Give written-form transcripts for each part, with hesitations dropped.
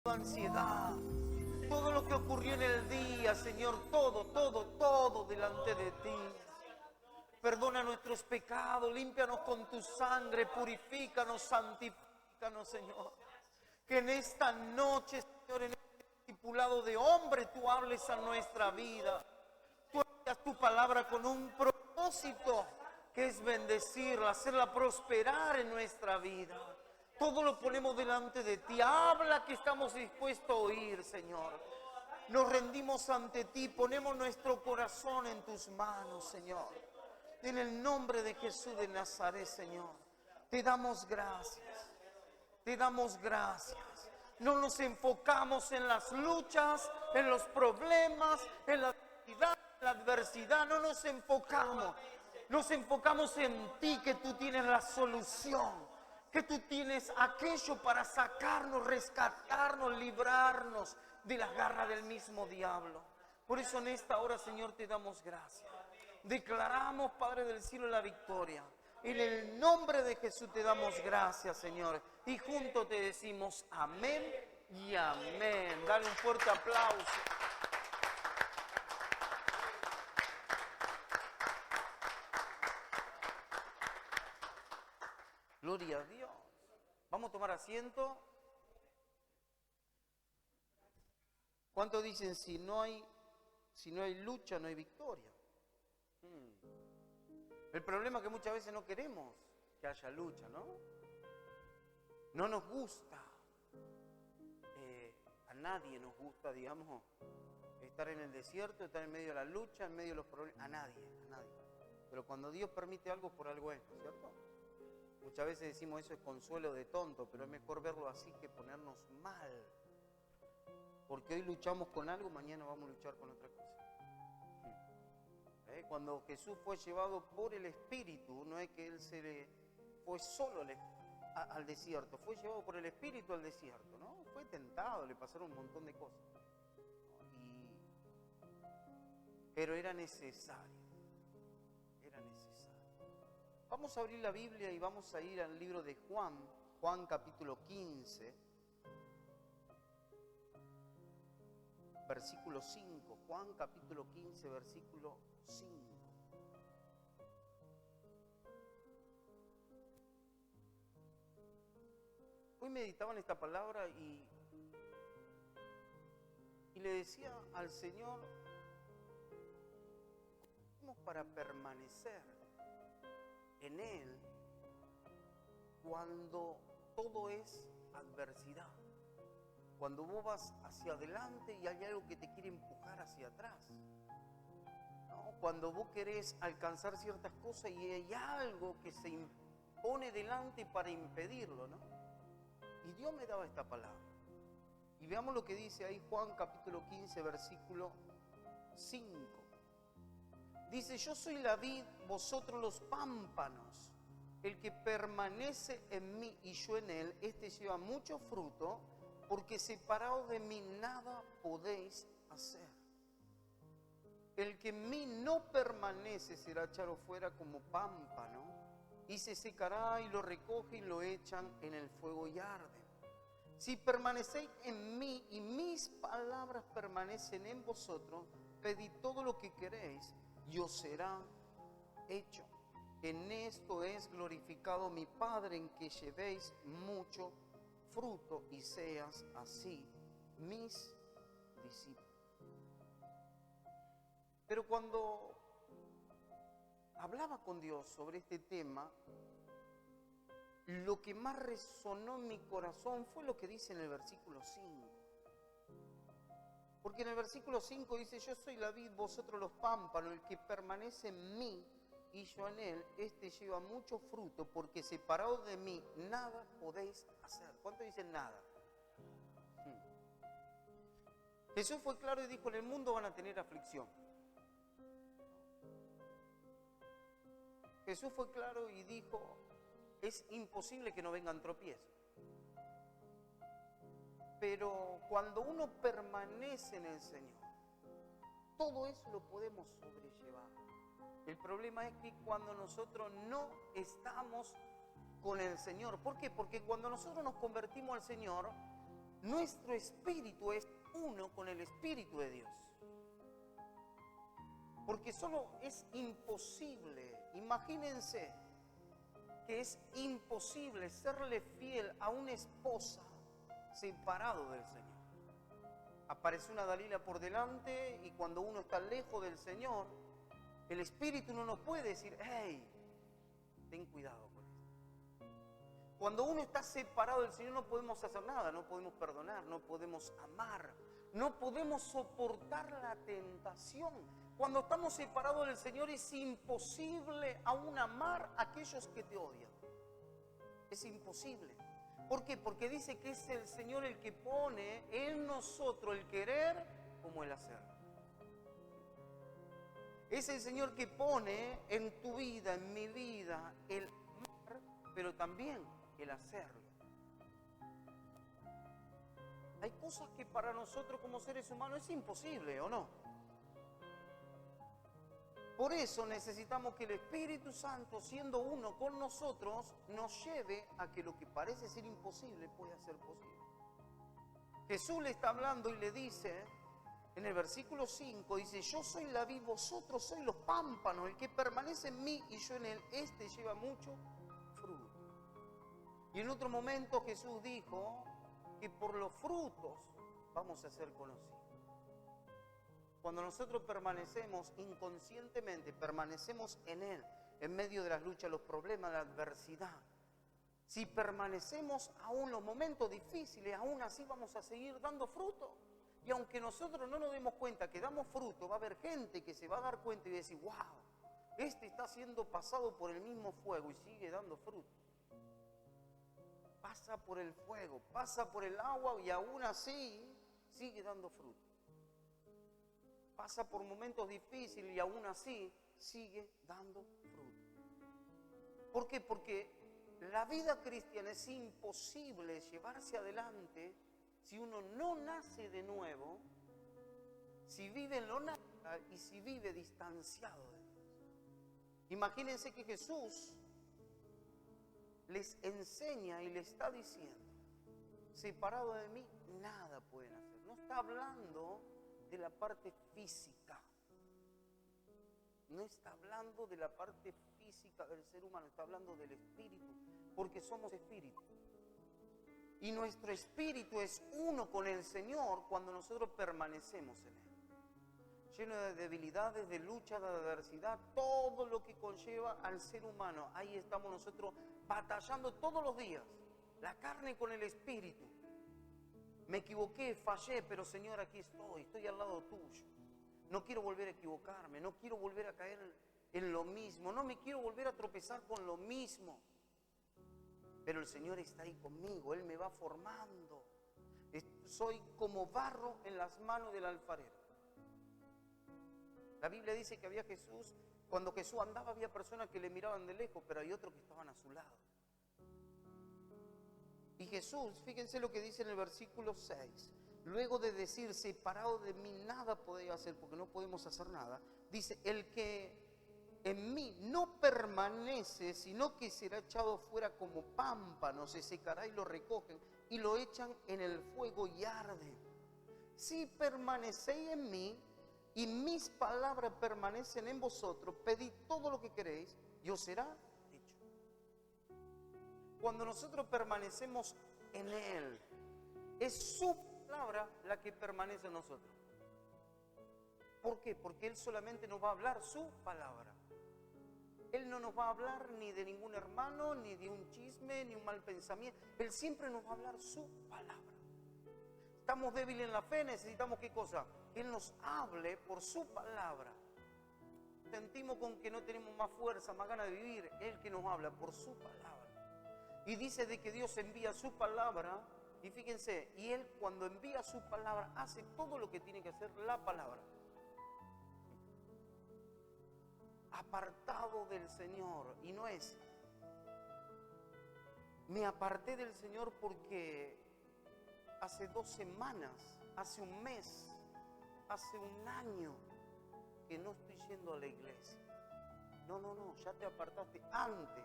ansiedad, todo lo que ocurrió en el día, Señor, todo delante de ti. Perdona nuestros pecados, límpianos con tu sangre, purifícanos, santifícanos, Señor. Que en esta noche, Señor, en este discipulado de hombre, tú hables a nuestra vida. Tú hagas tu palabra con un propósito, que es bendecirla, hacerla prosperar en nuestra vida. Todo lo ponemos delante de ti. Habla, que estamos dispuestos a oír, Señor. Nos rendimos ante ti, ponemos nuestro corazón en tus manos, Señor. En el nombre de Jesús de Nazaret, Señor, te damos gracias. Te damos gracias. No nos enfocamos en las luchas, en los problemas, en la adversidad. No nos enfocamos. Nos enfocamos en ti, que tú tienes la solución, que tú tienes aquello para sacarnos, rescatarnos, librarnos de las garras del mismo diablo. Por eso en esta hora, Señor, te damos gracias. Declaramos, Padre del cielo, la victoria. En el nombre de Jesús te damos gracias, Señor. Y juntos te decimos amén y amén. Dale un fuerte aplauso. Gloria a Dios. Vamos a tomar asiento. ¿Cuántos dicen si no hay lucha, no hay victoria? El problema es que muchas veces no queremos que haya lucha, ¿no? No nos gusta. A nadie nos gusta, digamos, estar en el desierto, estar en medio de la lucha, en medio de los problemas. A nadie. Pero cuando Dios permite algo, por algo es, ¿no es cierto? Muchas veces decimos eso es consuelo de tonto, pero es mejor verlo así que ponernos mal. Porque hoy luchamos con algo, mañana vamos a luchar con otra cosa. Cuando Jesús fue llevado por el Espíritu, no es que Él fue solo al desierto, fue llevado por el Espíritu al desierto, ¿no? Fue tentado, le pasaron un montón de cosas. Pero era necesario. Vamos a abrir la Biblia y vamos a ir al libro de Juan capítulo 15, versículo 5. Juan capítulo 15, versículo 5. Hoy meditaba en esta palabra y le decía al Señor, ¿cómo para permanecer en Él cuando todo es adversidad? Cuando vos vas hacia adelante y hay algo que te quiere empujar hacia atrás, ¿no? Cuando vos querés alcanzar ciertas cosas y hay algo que se impone delante para impedirlo, ¿no? Y Dios me daba esta palabra. Y veamos lo que dice ahí Juan capítulo 15, versículo 5. Dice, yo soy la vid, vosotros los pámpanos. El que permanece en mí y yo en él, este lleva mucho fruto, porque separados de mí nada podéis hacer. El que en mí no permanece será echado fuera como pámpano, y se secará y lo recogen y lo echan en el fuego y arden. Si permanecéis en mí y mis palabras permanecen en vosotros, pedid todo lo que queréis y os será hecho. En esto es glorificado mi Padre, en que llevéis mucho fruto y seas así mis discípulos. Pero cuando hablaba con Dios sobre este tema, lo que más resonó en mi corazón fue lo que dice en el versículo 5. Porque en el versículo 5 dice, yo soy la vid, vosotros los pámpanos, el que permanece en mí y yo en él, este lleva mucho fruto, porque separados de mí nada podéis hacer. ¿Cuánto dicen nada? Jesús fue claro y dijo, en el mundo van a tener aflicción. Jesús fue claro y dijo, es imposible que no vengan tropiezos. Pero cuando uno permanece en el Señor, todo eso lo podemos sobrellevar. El problema es que cuando nosotros no estamos con el Señor, ¿por qué? Porque cuando nosotros nos convertimos al Señor, Nuestro espíritu es uno con el Espíritu de Dios. Porque solo es imposible, imagínense que es imposible serle fiel a una esposa separado del Señor. Aparece una Dalila por delante y cuando uno está lejos del Señor, el Espíritu no nos puede decir, hey, ten cuidado con esto. Cuando uno está separado del Señor no podemos hacer nada, no podemos perdonar, no podemos amar, no podemos soportar la tentación. Cuando estamos separados del Señor es imposible aún amar a aquellos que te odian. Es imposible. ¿Por qué? Porque dice que es el Señor el que pone en nosotros el querer como el hacer. Es el Señor que pone en tu vida, en mi vida, el amar, pero también el hacerlo. Hay cosas que para nosotros como seres humanos es imposible, ¿o no? Por eso necesitamos que el Espíritu Santo, siendo uno con nosotros, nos lleve a que lo que parece ser imposible pueda ser posible. Jesús le está hablando y le dice, en el versículo 5, dice, yo soy la vid, vosotros sois los pámpanos, el que permanece en mí y yo en él, este lleva mucho fruto. Y en otro momento Jesús dijo que por los frutos vamos a ser conocidos. Cuando nosotros permanecemos inconscientemente, permanecemos en Él, en medio de las luchas, los problemas, la adversidad. Si permanecemos aún los momentos difíciles, aún así vamos a seguir dando fruto. Y aunque nosotros no nos demos cuenta que damos fruto, va a haber gente que se va a dar cuenta y decir, wow, este está siendo pasado por el mismo fuego y sigue dando fruto. Pasa por el fuego, pasa por el agua y aún así sigue dando fruto. Pasa por momentos difíciles y aún así sigue dando fruto. ¿Por qué? Porque la vida cristiana es imposible llevarse adelante si uno no nace de nuevo, si vive en lo natural y si vive distanciado de Dios. Imagínense que Jesús les enseña y les está diciendo, separado de mí nada pueden hacer. No está hablando de la parte física. No está hablando de la parte física del ser humano, está hablando del espíritu, porque somos espíritu. Y nuestro espíritu es uno con el Señor cuando nosotros permanecemos en Él. Lleno de debilidades, de lucha, de adversidad, todo lo que conlleva al ser humano. Ahí estamos nosotros batallando todos los días, la carne con el espíritu. Me equivoqué, fallé, pero Señor, aquí estoy al lado tuyo. No quiero volver a equivocarme, no quiero volver a caer en lo mismo, no me quiero volver a tropezar con lo mismo. Pero el Señor está ahí conmigo, Él me va formando. Soy como barro en las manos del alfarero. La Biblia dice que había Jesús, cuando Jesús andaba había personas que le miraban de lejos, pero hay otros que estaban a su lado. Y Jesús, fíjense lo que dice en el versículo 6, luego de decir, separado de mí nada podéis hacer, porque no podemos hacer nada, dice, el que en mí no permanece, sino que será echado fuera como pámpano, se secará y lo recogen y lo echan en el fuego y arde. Si permanecéis en mí y mis palabras permanecen en vosotros, pedid todo lo que queréis y os será hecho. Cuando nosotros permanecemos en Él, es su palabra la que permanece en nosotros. ¿Por qué? Porque Él solamente nos va a hablar su palabra. Él no nos va a hablar ni de ningún hermano, ni de un chisme, ni un mal pensamiento. Él siempre nos va a hablar su palabra. Estamos débiles en la fe, necesitamos ¿qué cosa? Que Él nos hable por su palabra. Sentimos con que no tenemos más fuerza, más ganas de vivir. Él que nos habla por su palabra. Y dice de que Dios envía su palabra, y fíjense, y Él cuando envía su palabra hace todo lo que tiene que hacer la palabra. Apartado del Señor, y no es, me aparté del Señor porque hace 2 semanas, hace un mes, hace un año que no estoy yendo a la iglesia. No, ya te apartaste antes.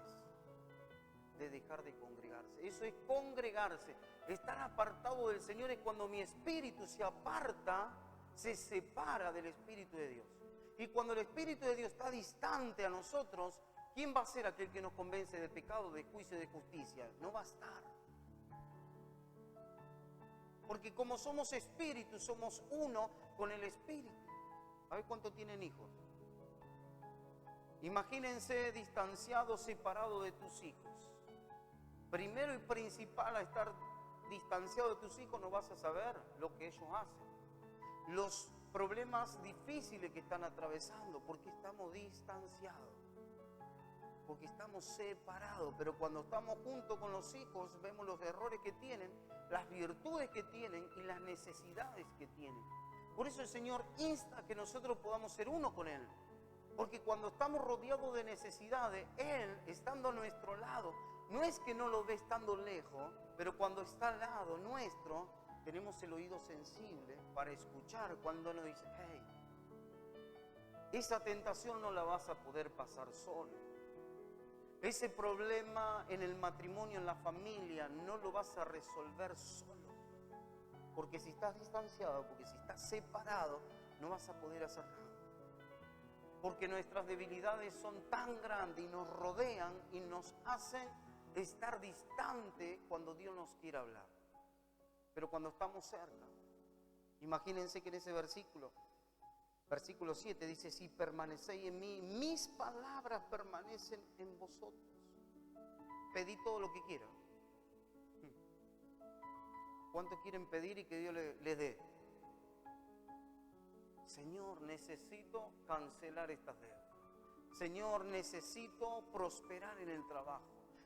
de dejar de congregarse. Eso es congregarse. Estar apartado del Señor es cuando mi espíritu se aparta, se separa del Espíritu de Dios. Y cuando el Espíritu de Dios está distante a nosotros, ¿quién va a ser aquel que nos convence de pecado, de juicio y de justicia? No va a estar. Porque como somos espíritu, somos uno con el Espíritu. A ver cuánto tienen hijos. Imagínense distanciado, separado de tus hijos. Primero y principal, a estar distanciado de tus hijos no vas a saber lo que ellos hacen. Los problemas difíciles que están atravesando, porque estamos distanciados. Porque estamos separados, pero cuando estamos juntos con los hijos vemos los errores que tienen, las virtudes que tienen y las necesidades que tienen. Por eso el Señor insta a que nosotros podamos ser uno con Él. Porque cuando estamos rodeados de necesidades, Él, estando a nuestro lado, no es que no lo ve estando lejos, pero cuando está al lado nuestro, tenemos el oído sensible para escuchar cuando nos dice, hey, esa tentación no la vas a poder pasar solo. Ese problema en el matrimonio, en la familia, no lo vas a resolver solo. Porque si estás distanciado, porque si estás separado, no vas a poder hacer nada. Porque nuestras debilidades son tan grandes y nos rodean y nos hacen estar distantes cuando Dios nos quiere hablar. Pero cuando estamos cerca, imagínense que en ese versículo 7 dice, si permanecéis en mí, mis palabras permanecen en vosotros. Pedid todo lo que quieran. ¿Cuánto quieren pedir y que Dios les dé? Señor, necesito cancelar estas deudas. Señor, necesito prosperar en el trabajo.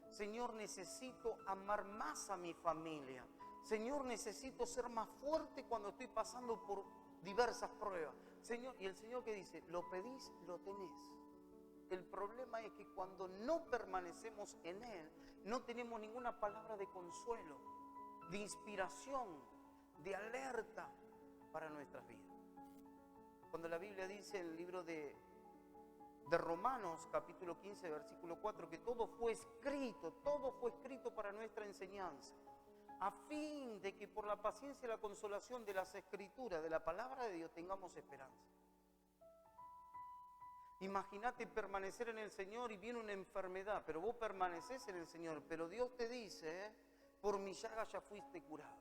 Señor, necesito amar más a mi familia. Señor, necesito ser más fuerte cuando estoy pasando por diversas pruebas. Señor, y el Señor que dice, lo pedís, lo tenés. El problema es que cuando no permanecemos en Él, no tenemos ninguna palabra de consuelo, de inspiración, de alerta para nuestras vidas. Cuando la Biblia dice en el libro de Romanos, capítulo 15, versículo 4, que todo fue escrito para nuestra enseñanza, a fin de que por la paciencia y la consolación de las Escrituras, de la palabra de Dios, tengamos esperanza. Imagínate permanecer en el Señor y viene una enfermedad, pero vos permaneces en el Señor, pero Dios te dice, por mi llaga ya fuiste curado.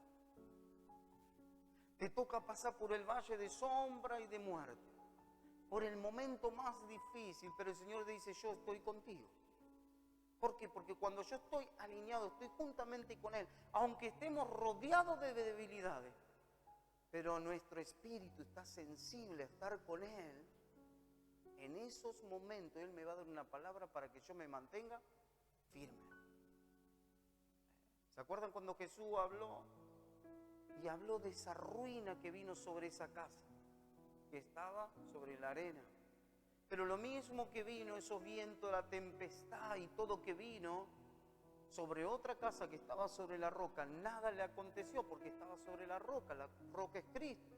Te toca pasar por el valle de sombra y de muerte, por el momento más difícil, pero el Señor te dice, yo estoy contigo. ¿Por qué? Porque cuando yo estoy alineado, estoy juntamente con Él, aunque estemos rodeados de debilidades, pero nuestro espíritu está sensible a estar con Él, en esos momentos Él me va a dar una palabra para que yo me mantenga firme. ¿Se acuerdan cuando Jesús habló? Y habló de esa ruina que vino sobre esa casa, que estaba sobre la arena. Pero lo mismo que vino, esos vientos, la tempestad y todo que vino sobre otra casa que estaba sobre la roca, nada le aconteció porque estaba sobre la roca es Cristo.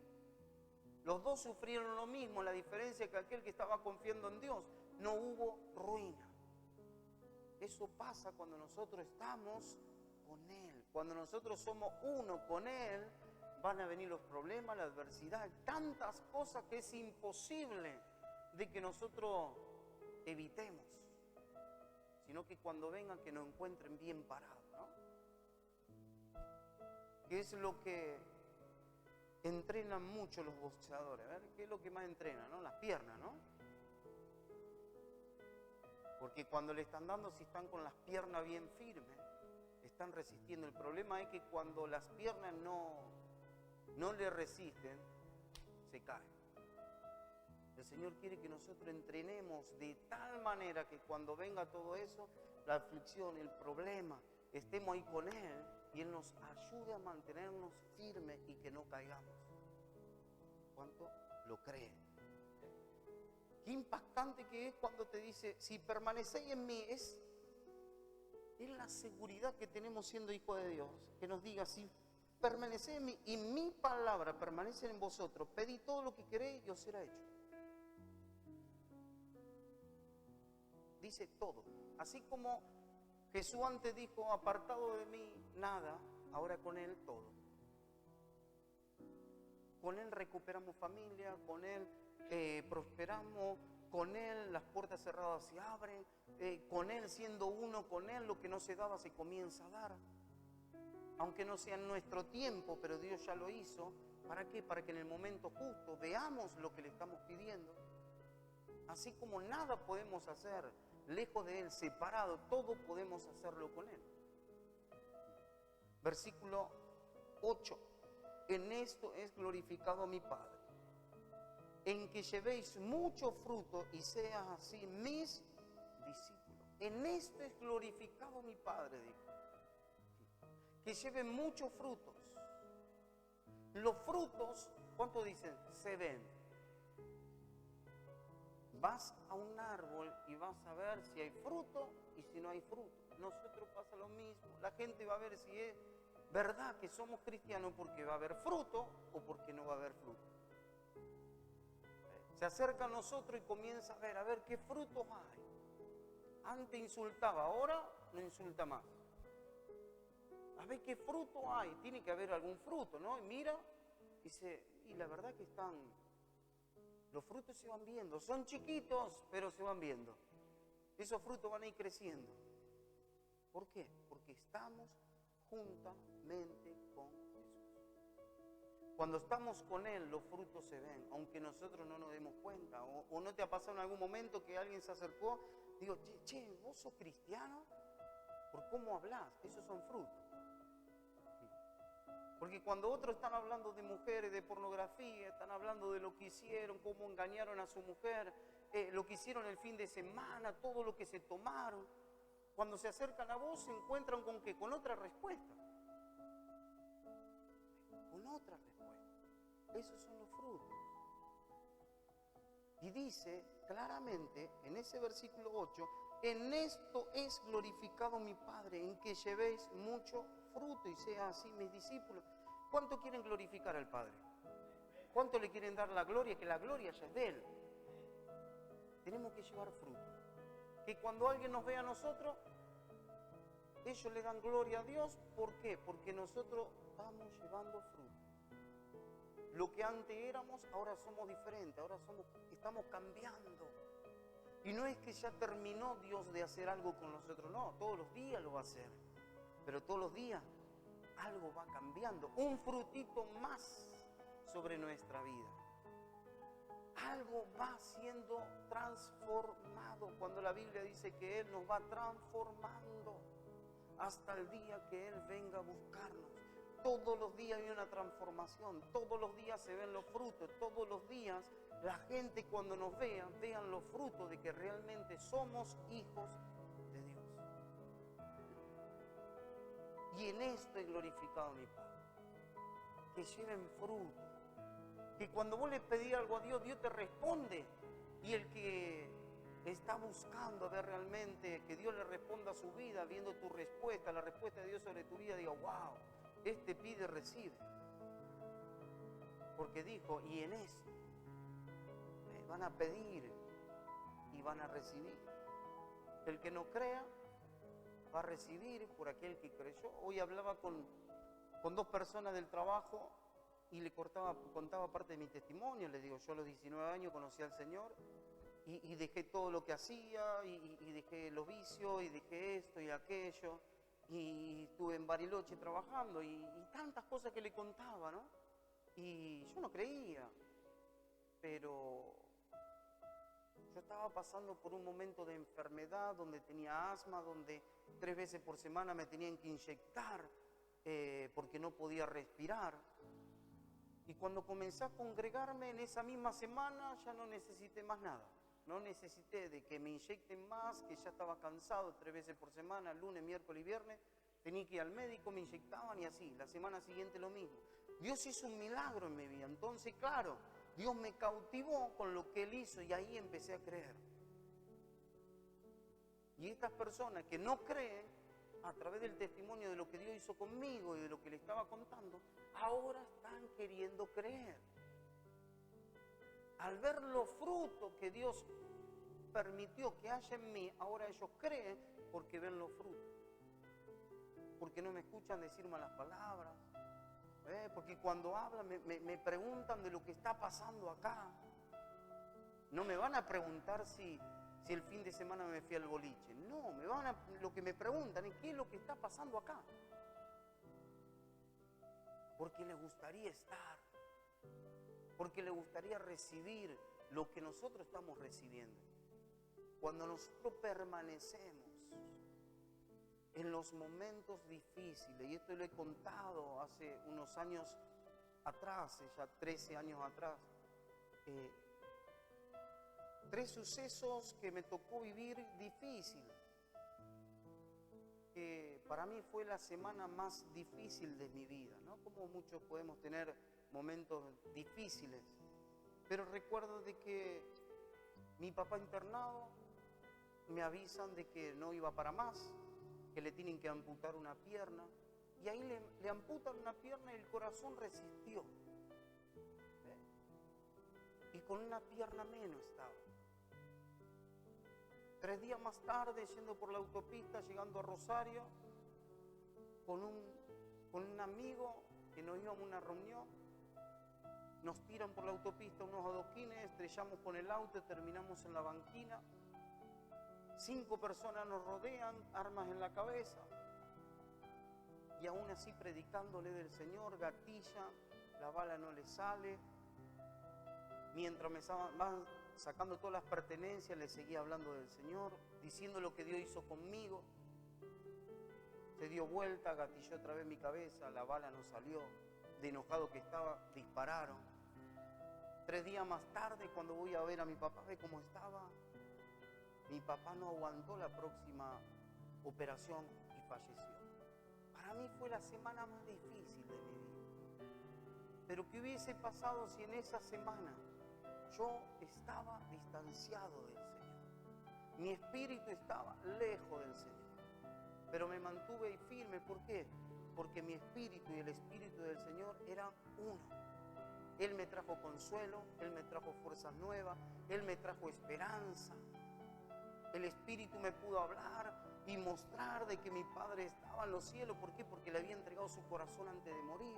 Los dos sufrieron lo mismo, la diferencia es que aquel que estaba confiando en Dios, no hubo ruina. Eso pasa cuando nosotros estamos con Él. Cuando nosotros somos uno con Él, van a venir los problemas, la adversidad, tantas cosas que es imposible de que nosotros evitemos, sino que cuando vengan que nos encuentren bien parados, ¿no? ¿Qué es lo que entrenan mucho los boxeadores? A ver, ¿qué es lo que más entrenan, no? Las piernas, ¿no? Porque cuando le están dando, si están con las piernas bien firmes, están resistiendo. El problema es que cuando las piernas no le resisten, se caen. El Señor quiere que nosotros entrenemos de tal manera que cuando venga todo eso, la aflicción, el problema, estemos ahí con Él y Él nos ayude a mantenernos firmes y que no caigamos. ¿Cuánto lo creen? Qué impactante que es cuando te dice, si permanecéis en mí, es la seguridad que tenemos siendo hijos de Dios, que nos diga, si permanecéis en mí y mi palabra permanece en vosotros, pedid todo lo que queréis y os será hecho. Dice todo. Así como Jesús antes dijo, apartado de mí, nada, ahora con Él todo. Con Él recuperamos familia, con Él prosperamos, con Él las puertas cerradas se abren, con Él siendo uno, con Él lo que no se daba se comienza a dar. Aunque no sea en nuestro tiempo, pero Dios ya lo hizo. ¿Para qué? Para que en el momento justo veamos lo que le estamos pidiendo. Así como nada podemos hacer lejos de Él, separado, todo podemos hacerlo con Él. Versículo 8. En esto es glorificado mi Padre, en que llevéis mucho fruto y seas así mis discípulos. En esto es glorificado mi Padre, dijo. Que lleven muchos frutos. Los frutos, ¿cuánto dicen? Se ven. Vas a un árbol y vas a ver si hay fruto y si no hay fruto. Nosotros pasa lo mismo. La gente va a ver si es verdad que somos cristianos porque va a haber fruto o porque no va a haber fruto. Se acerca a nosotros y comienza a ver qué frutos hay. Antes insultaba, ahora no insulta más. A ver qué fruto hay, tiene que haber algún fruto, ¿no? Y mira, dice, y la verdad que los frutos se van viendo, son chiquitos, pero se van viendo. Esos frutos van a ir creciendo. ¿Por qué? Porque estamos juntamente con Jesús. Cuando estamos con Él, los frutos se ven, aunque nosotros no nos demos cuenta. O no te ha pasado en algún momento que alguien se acercó, digo, che, ¿vos sos cristiano? Por cómo hablas, esos son frutos. Porque cuando otros están hablando de mujeres, de pornografía, están hablando de lo que hicieron, cómo engañaron a su mujer, lo que hicieron el fin de semana, todo lo que se tomaron, cuando se acercan a vos se encuentran con ¿qué? Con otra respuesta. Con otra respuesta. Esos son los frutos. Y dice claramente en ese versículo 8, en esto es glorificado mi Padre, en que llevéis mucho fruto y sea así mis discípulos. ¿Cuánto quieren glorificar al Padre? ¿Cuánto le quieren dar la gloria? Que la gloria ya es de Él. Tenemos que llevar fruto. Que cuando alguien nos vea a nosotros, ellos le dan gloria a Dios. ¿Por qué? Porque nosotros estamos llevando fruto. Lo que antes éramos, ahora somos diferentes, ahora estamos cambiando. Y no es que ya terminó Dios de hacer algo con nosotros, no, todos los días lo va a hacer. Pero todos los días algo va cambiando, un frutito más sobre nuestra vida. Algo va siendo transformado cuando la Biblia dice que Él nos va transformando hasta el día que Él venga a buscarnos. Todos los días hay una transformación, todos los días se ven los frutos, todos los días la gente cuando nos vean los frutos de que realmente somos hijos de Dios. Y en esto es glorificado mi Padre, que lleven fruto, que cuando vos le pedís algo a Dios, Dios te responde, y el que está buscando a ver realmente que Dios le responda a su vida, viendo tu respuesta, la respuesta de Dios sobre tu vida, diga, wow, este pide, recibe. Porque dijo, y en esto van a pedir y van a recibir. El que no crea va a recibir por aquel que creyó. Hoy hablaba con dos personas del trabajo y le contaba parte de mi testimonio. Le digo, yo a los 19 años conocí al Señor y dejé todo lo que hacía y dejé los vicios y dejé esto y aquello. Y estuve en Bariloche trabajando y tantas cosas que le contaba, ¿no? Y yo no creía, pero yo estaba pasando por un momento de enfermedad donde tenía asma, donde 3 veces por semana me tenían que inyectar porque no podía respirar. Y cuando comencé a congregarme en esa misma semana ya no necesité más nada. No necesité de que me inyecten más, que ya estaba cansado 3 veces por semana, lunes, miércoles y viernes. Tenía que ir al médico, me inyectaban y así. La semana siguiente lo mismo. Dios hizo un milagro en mi vida. Entonces, claro, Dios me cautivó con lo que Él hizo y ahí empecé a creer. Y estas personas que no creen, a través del testimonio de lo que Dios hizo conmigo y de lo que le estaba contando, ahora están queriendo creer. Al ver los frutos que Dios permitió que haya en mí, ahora ellos creen porque ven los frutos. porque no me escuchan decir malas palabras, porque cuando hablan me preguntan de lo que está pasando acá. No me van a preguntar si el fin de semana me fui al boliche. No, lo que me preguntan es qué es lo que está pasando acá. Porque les gustaría estar, porque les gustaría recibir lo que nosotros estamos recibiendo. Cuando nosotros permanecemos en los momentos difíciles, y esto lo he contado hace unos años atrás, ya 13 años atrás, 3 sucesos que me tocó vivir difíciles. Para mí fue la semana más difícil de mi vida, ¿no? Como muchos podemos tener momentos difíciles, pero recuerdo de que mi papá internado, me avisan de que no iba para más, que le tienen que amputar una pierna, y ahí le amputan una pierna y el corazón resistió. Y con una pierna menos estaba. 3 días más tarde, yendo por la autopista, llegando a Rosario, con un amigo que nos íbamos a una reunión, nos tiran por la autopista unos adoquines, estrellamos con el auto, terminamos en la banquina. 5 personas nos rodean, armas en la cabeza, y aún así predicándole del Señor, gatilla, la bala no le sale. Mientras me van sacando todas las pertenencias, le seguía hablando del Señor, diciendo lo que Dios hizo conmigo. Se dio vuelta, gatilló otra vez mi cabeza, la bala no salió. De enojado que estaba, dispararon. 3 días más tarde, cuando voy a ver a mi papá, ve cómo estaba. Mi papá no aguantó la próxima operación y falleció. Para mí fue la semana más difícil de mi vida. Pero ¿qué hubiese pasado si en esa semana yo estaba distanciado del Señor? Mi espíritu estaba lejos del Señor. Pero me mantuve firme. ¿Por qué? Porque mi espíritu y el espíritu del Señor eran uno. Él me trajo consuelo, Él me trajo fuerzas nuevas, Él me trajo esperanza. El Espíritu me pudo hablar y mostrar de que mi Padre estaba en los cielos. ¿Por qué? Porque le había entregado su corazón antes de morir.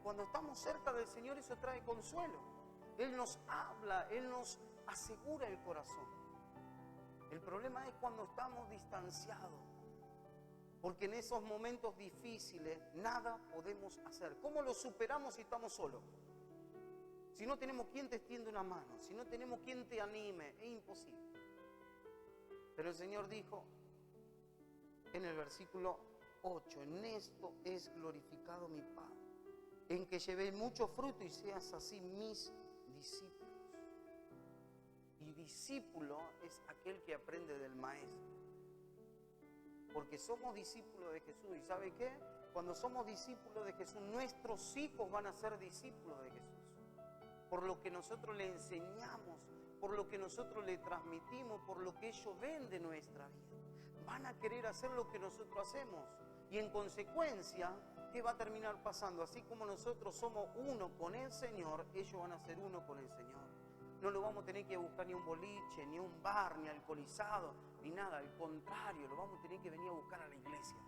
Cuando estamos cerca del Señor, eso trae consuelo. Él nos habla, Él nos asegura el corazón. El problema es cuando estamos distanciados, porque en esos momentos difíciles nada podemos hacer. ¿Cómo lo superamos si estamos solos? Si no tenemos quien te extienda una mano, si no tenemos quien te anime, es imposible. Pero el Señor dijo en el versículo 8, en esto es glorificado mi Padre, en que llevéis mucho fruto y seas así mis discípulos. Y discípulo es aquel que aprende del Maestro. Porque somos discípulos de Jesús. ¿Y sabe qué? Cuando somos discípulos de Jesús, nuestros hijos van a ser discípulos de Jesús. Por lo que nosotros le enseñamos, por lo que nosotros le transmitimos, por lo que ellos ven de nuestra vida. Van a querer hacer lo que nosotros hacemos. Y en consecuencia, ¿qué va a terminar pasando? Así como nosotros somos uno con el Señor, ellos van a ser uno con el Señor. No lo vamos a tener que buscar ni un boliche, ni un bar, ni alcoholizado, ni nada. Al contrario, lo vamos a tener que venir a buscar a la iglesia.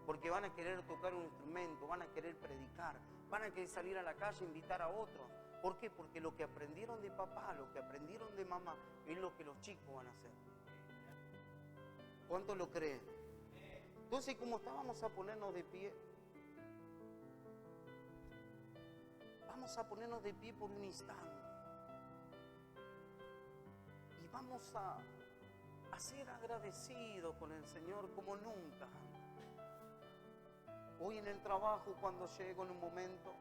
Porque van a querer tocar un instrumento, van a querer predicar, van a querer salir a la calle e invitar a otros. ¿Por qué? Porque lo que aprendieron de papá, lo que aprendieron de mamá, es lo que los chicos van a hacer. ¿Cuánto lo creen? Entonces, como está, vamos a ponernos de pie. Vamos a ponernos de pie por un instante. Y vamos a ser agradecidos con el Señor como nunca antes. Hoy en el trabajo, cuando llego en un momento,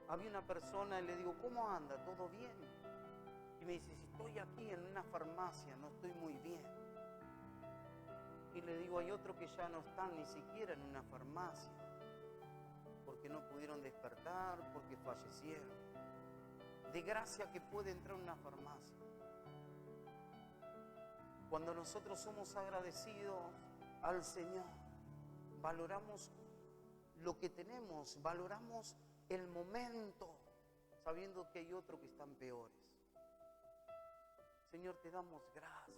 había una persona y le digo, ¿cómo anda? ¿Todo bien? Y me dice, si estoy aquí en una farmacia, no estoy muy bien. Y le digo, hay otros que ya no están ni siquiera en una farmacia, porque no pudieron despertar, porque fallecieron. De gracia que puede entrar en una farmacia. Cuando nosotros somos agradecidos al Señor, valoramos lo que tenemos, valoramos el momento, sabiendo que hay otros que están peores. Señor, te damos gracias.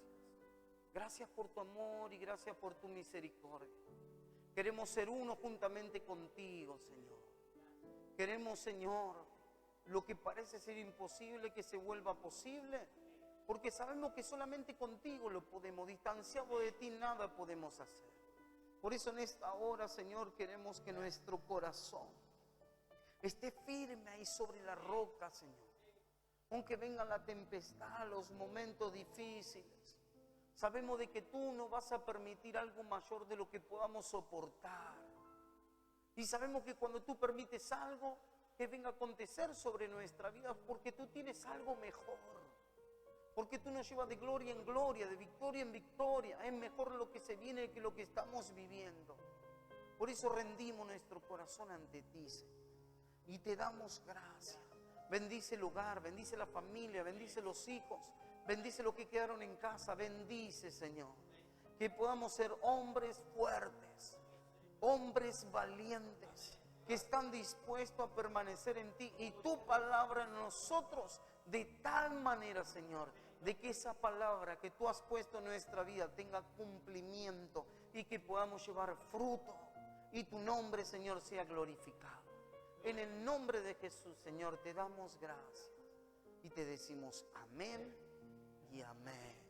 Gracias por tu amor y gracias por tu misericordia. Queremos ser uno juntamente contigo, Señor. Queremos, Señor, lo que parece ser imposible que se vuelva posible, porque sabemos que solamente contigo lo podemos. Distanciado de ti nada podemos hacer. Por eso en esta hora, Señor, queremos que nuestro corazón esté firme ahí sobre la roca, Señor. Aunque venga la tempestad, los momentos difíciles, sabemos de que tú no vas a permitir algo mayor de lo que podamos soportar. Y sabemos que cuando tú permites algo que venga a acontecer sobre nuestra vida, porque tú tienes algo mejor. Porque tú nos llevas de gloria en gloria, de victoria en victoria. Es mejor lo que se viene que lo que estamos viviendo. Por eso rendimos nuestro corazón ante ti, Señor. Y te damos gracias. Bendice el hogar, bendice la familia, bendice los hijos, bendice los que quedaron en casa. Bendice, Señor. Que podamos ser hombres fuertes, hombres valientes, que están dispuestos a permanecer en ti y tu palabra en nosotros, de tal manera, Señor, de que esa palabra que tú has puesto en nuestra vida tenga cumplimiento y que podamos llevar fruto y tu nombre, Señor, sea glorificado. En el nombre de Jesús, Señor, te damos gracias y te decimos amén y amén.